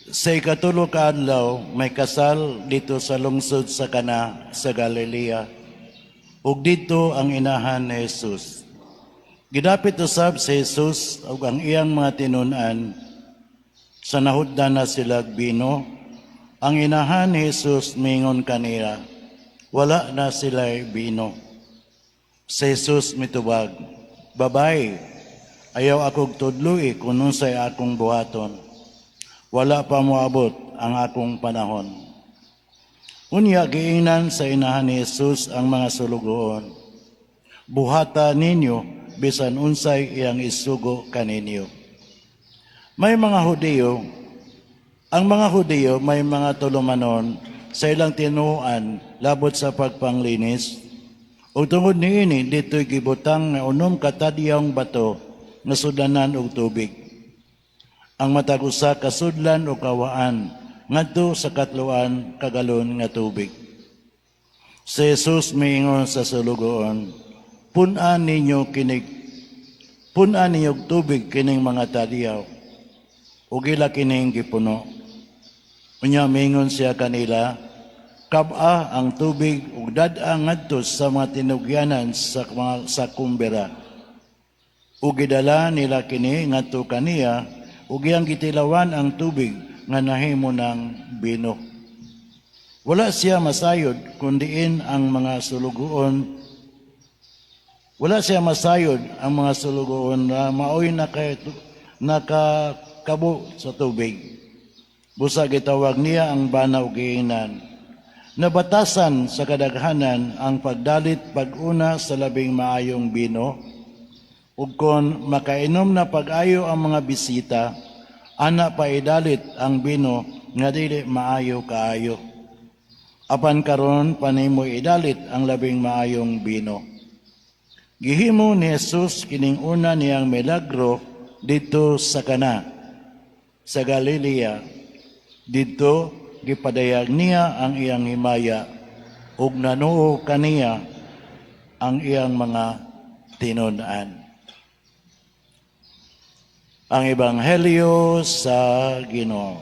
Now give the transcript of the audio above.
Sa ikatulo ka adlaw, may kasal dito sa lungsod sa Kana sa Galilea. Ug dito ang inahan ni Jesus. Gidapit usab si Jesus ug ang iyang mga tinun-an sa nahuddan na sila bino. Ang inahan ni Jesus mingon kanila, wala na sila bino. Si Jesus mitubag, "Babay, ayaw akong tudloi kung unsay akong buhaton. Wala pa moabot ang akong panahon." Unya giingnan sa inahan ni Jesus ang mga sulugoon, "Buhata ninyo bisan unsay iyang isugo kaninyo." Ang mga Hudiyo may mga tulumanon sa ilang tinuan labot sa pagpanglinis. O tungod niini dito'y gibutang nga unom katadyang bato nga sudanan og tubig. Ang matag usa ka sudlan o kawaan ngadto sa katluan kagalon nga tubig. Si Jesus miingon sa sulugoon, punan ninyo tubig kining mga tadyaw, ug ila kining gipuno. Unya miingon siya kanila, kab-a ang tubig ug dad-a ngadto sa mga tinugyanan sa kumbera. Ug gidala nila kini ngadto kaniya, ug iyang gitilawan ang tubig nga nahimo ng bino. Wala siya masayod kundiin ang mga sulugoon. Wala siya masayod ang mga sulugoon na maoy nakakabo sa tubig. Busa gitawag niya ang banaw giingnan. Nabatasan sa kadaghanan ang pagdalit pag-una sa labing maayong bino, ug kon makainom na pag-ayo ang mga bisita, ana pa idalit ang bino nga dili maayo kaayo. Apan karon panimo idalit ang labing maayong bino. Gihimo ni Jesus kining una niyang milagro dito sa Kana, sa Galilea. Dito gipadayag niya ang iyang himaya ug nanuo kaniya ang iyang mga tinun-an. Ang Ebanghelyo sa Ginoo.